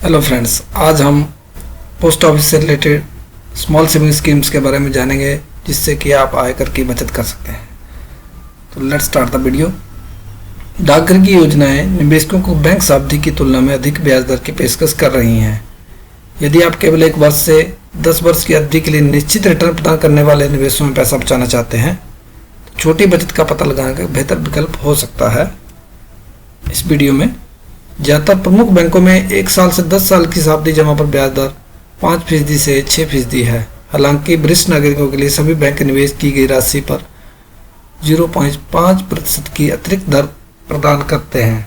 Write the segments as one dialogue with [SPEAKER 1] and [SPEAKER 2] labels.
[SPEAKER 1] Hello friends, आज हम post office से रिलेटेड स्मॉल सेविंग स्कीम्स के बारे में जानेंगे जिससे कि आप आयकर की बचत कर सकते हैं। तो लेट्स स्टार्ट द वीडियो। डाकघर की योजनाएं निवेशकों को बैंक सावधि की तुलना में अधिक ब्याज दर की पेशकश कर रही हैं। यदि आप केवल 1 वर्ष से 10 वर्ष की अवधि के लिए निश्चित रिटर्न प्रदान करने वाले निवेशों में पैसा बचाना चाहते हैं तो छोटी बचत का पता लगाने का बेहतर विकल्प हो सकता है। इस वीडियो में ज़्यादातर प्रमुख बैंकों में 1 साल से 10 साल की सावधि जमा पर ब्याज दर 5% से 6% है। हालांकि वरिष्ठ नागरिकों के लिए सभी बैंक निवेश की गई राशि पर 0.5% की अतिरिक्त दर प्रदान करते हैं।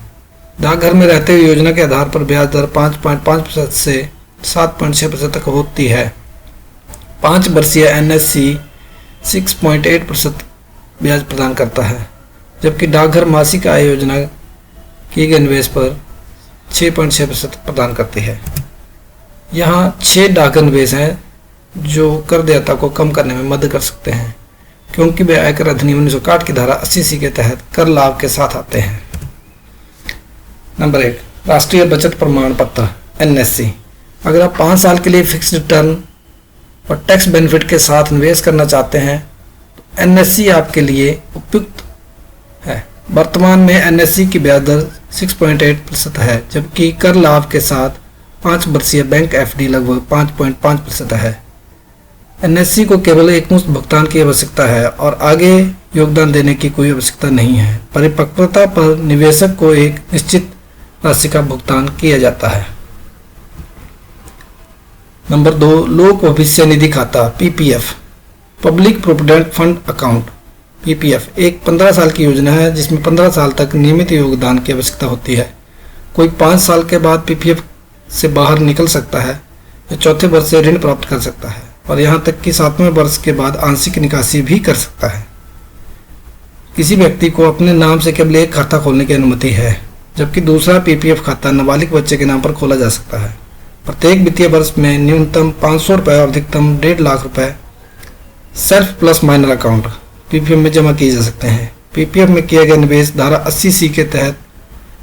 [SPEAKER 1] डाकघर में रहते हुए योजना के आधार पर ब्याज दर 5.5% से 7.6% तक होती है। 5 वर्षीय NSC 6.8% ब्याज प्रदान करता है, जबकि डाकघर मासिक आय योजना किए गए निवेश पर 6.6% प्रदान करती है। यहाँ 6 डाकघर निवेश हैं जो करदाता को कम करने में मदद कर सकते हैं, क्योंकि वे आयकर अधिनियम 1961 की धारा 80C के तहत कर लाभ के साथ आते हैं। नंबर 1, राष्ट्रीय बचत प्रमाण पत्र NSC। अगर आप 5 साल के लिए फिक्स्ड रिटर्न और टैक्स बेनिफिट के साथ निवेश करना चाहते हैं तो NSC आपके लिए उपयुक्त है। वर्तमान में NSC की ब्याज दर 6.8% है, जबकि कर लाभ के साथ 5 वर्षीय बैंक FD लगभग 5.5% है। NSC को केवल एकमुश्त भुगतान की आवश्यकता है और आगे योगदान देने की कोई आवश्यकता नहीं है। परिपक्वता पर निवेशक को एक निश्चित राशि का भुगतान किया जाता है। नंबर 2, लोक भविष्य निधि खाता PPF, public provident fund account. PPF एक 15 साल की योजना है जिसमें 15 साल तक नियमित योगदान की आवश्यकता होती है। कोई 5 साल के बाद PPF से बाहर निकल सकता है या चौथे वर्ष से ऋण प्राप्त कर सकता है और यहाँ तक कि 7वें वर्ष के बाद आंशिक निकासी भी कर सकता है। किसी व्यक्ति को अपने नाम से केवल एक खाता खोलने की अनुमति है, जबकि दूसरा PPF खाता नाबालिग बच्चे के नाम पर खोला जा सकता है। प्रत्येक वित्तीय वर्ष में न्यूनतम 500 रुपये और अधिकतम 1.5 लाख रुपये self plus minor account PPF में जमा किए जा सकते हैं। PPF में किया गया निवेश धारा 80C के तहत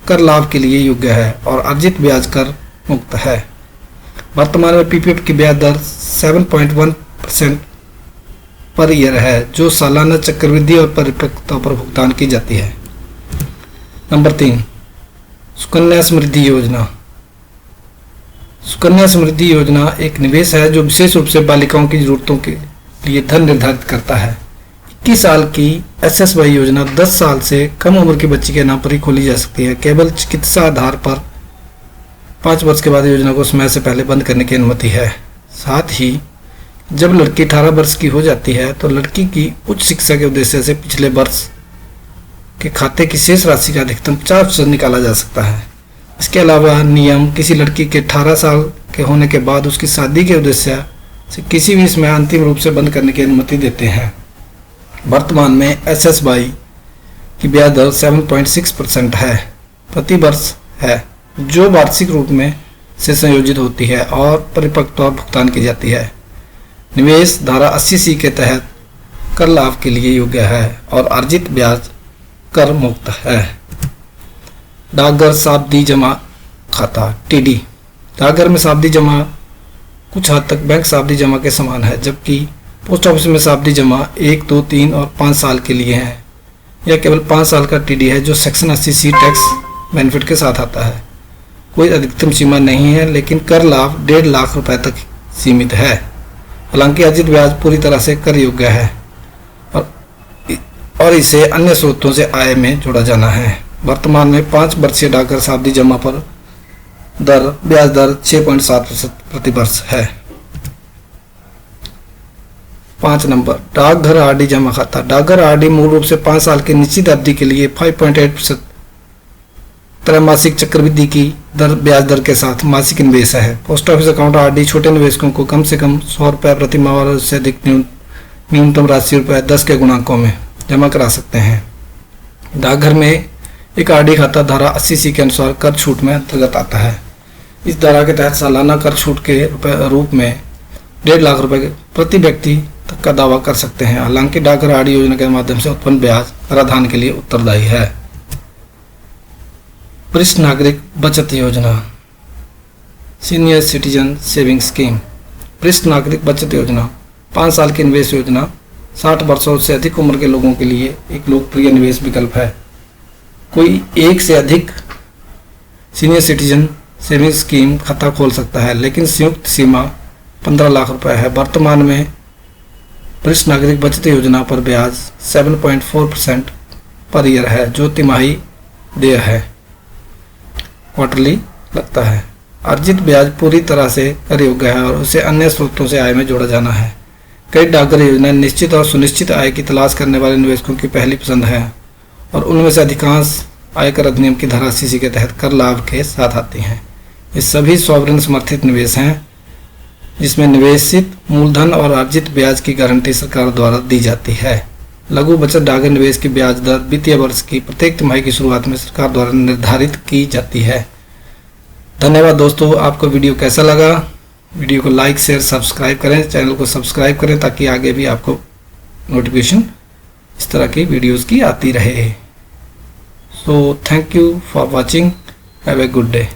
[SPEAKER 1] कर लाभ के लिए योग्य है और अर्जित ब्याज कर मुक्त है। वर्तमान में PPF की ब्याज दर 7.1% पर ईयर है, जो सालाना चक्रवृद्धि और परिपक्वता पर भुगतान की जाती है। नंबर 3, सुकन्या समृद्धि योजना। सुकन्या समृद्धि योजना एक निवेश है जो विशेष रूप से बालिकाओं की जरूरतों के लिए धन निर्धारित करता है। 21 साल की SSY योजना 10 साल से कम उम्र की बच्ची के नाम पर ही खोली जा सकती है। केवल चिकित्सा आधार पर 5 वर्ष के बाद योजना को समय से पहले बंद करने की अनुमति है। साथ ही जब लड़की 18 वर्ष की हो जाती है तो लड़की की उच्च शिक्षा के उद्देश्य से पिछले वर्ष के खाते की शेष राशि का अधिकतम 50% निकाला जा सकता है। इसके अलावा नियम किसी लड़की के 18 साल के होने के बाद उसकी शादी के उद्देश्य से किसी भी समय अंतिम रूप से बंद करने की अनुमति देते हैं। वर्तमान में SSY की ब्याज दर 7.6% है प्रति वर्ष है, जो वार्षिक रूप में से संयोजित होती है और परिपक्वता भुगतान की जाती है। निवेश धारा 80C के तहत कर लाभ के लिए योग्य है और अर्जित ब्याज कर मुक्त है। डाकघर सावधि जमा खाता TD। डाकघर में सावधि जमा कुछ हद तक बैंक सावधि जमा के समान है, जबकि पोस्ट ऑफिस में सावधि जमा 1, 2, 3 और 5 साल के लिए है। यह केवल 5 साल का TD है जो सेक्शन 80C टैक्स बेनिफिट के साथ आता है। कोई अधिकतम सीमा नहीं है, लेकिन कर लाभ 1.5 लाख रुपए तक सीमित है। हालांकि अर्जित ब्याज पूरी तरह से कर योग्य है और इसे अन्य स्रोतों से आय में जोड़ा जाना है। वर्तमान में 5 वर्षीय डाकघर सावधि जमा पर ब्याज दर 6.7% प्रति वर्ष है। 5 नंबर, डाकघर RD जमा खाता। डाकघर RD मूल रूप से 5 साल की निश्चित अवधि के लिए 5.8% त्रैमासिक चक्रवृद्धि की ब्याज दर के साथ मासिक निवेश है। पोस्ट ऑफिस अकाउंट RD छोटे निवेशकों को कम से कम 100 रुपये प्रति माह और उससे अधिक न्यूनतम राशि ₹10 के गुणांकों में जमा करा सकते हैं। डाकघर में एक RD खाता धारा 80C के अनुसार कर छूट में अंतर्गत आता है। इस धारा के तहत सालाना कर छूट के रूप में 1.5 लाख रुपए प्रति व्यक्ति तक का दावा कर सकते हैं। हालांकि डाकघर RD योजना के माध्यम से उत्पन्न ब्याज कराधान के लिए उत्तरदायी है। वरिष्ठ नागरिक बचत योजना सीनियर सिटीजन सेविंग स्कीम, वरिष्ठ नागरिक बचत योजना, 5 साल की निवेश योजना 60 वर्षों से अधिक उम्र के लोगों के लिए एक लोकप्रिय निवेश विकल्प है। कोई एक से अधिक सीनियर सिटीजन सेविंग स्कीम खाता खोल सकता है, लेकिन संयुक्त सीमा 15 लाख रुपए है। वर्तमान में वरिष्ठ नागरिक बचत योजना पर ब्याज 7.4% पर ईयर है, जो तिमाही देय है, क्वार्टरली लगता है। अर्जित ब्याज पूरी तरह से कर योग्य है और उसे अन्य स्रोतों से आय में जोड़ा जाना है। कई डाकघर योजनाएं निश्चित और सुनिश्चित आय की तलाश करने वाले निवेशकों की पहली पसंद है और उनमें से अधिकांश आयकर अधिनियम की धारा 80 के तहत कर लाभ के साथ आती हैं। ये सभी सॉवरेन समर्थित निवेश हैं जिसमें निवेशित मूलधन और अर्जित ब्याज की गारंटी सरकार द्वारा दी जाती है। लघु बचत डाकघर निवेश की ब्याज दर वित्तीय वर्ष की प्रत्येक तिमाही की शुरुआत में सरकार द्वारा निर्धारित की जाती है। धन्यवाद दोस्तों, आपको वीडियो कैसा लगा? वीडियो को लाइक शेयर सब्सक्राइब करें, चैनल को सब्सक्राइब करें ताकि आगे भी आपको नोटिफिकेशन इस तरह की वीडियोस की आती रहे। So thank you for watching, have a good day.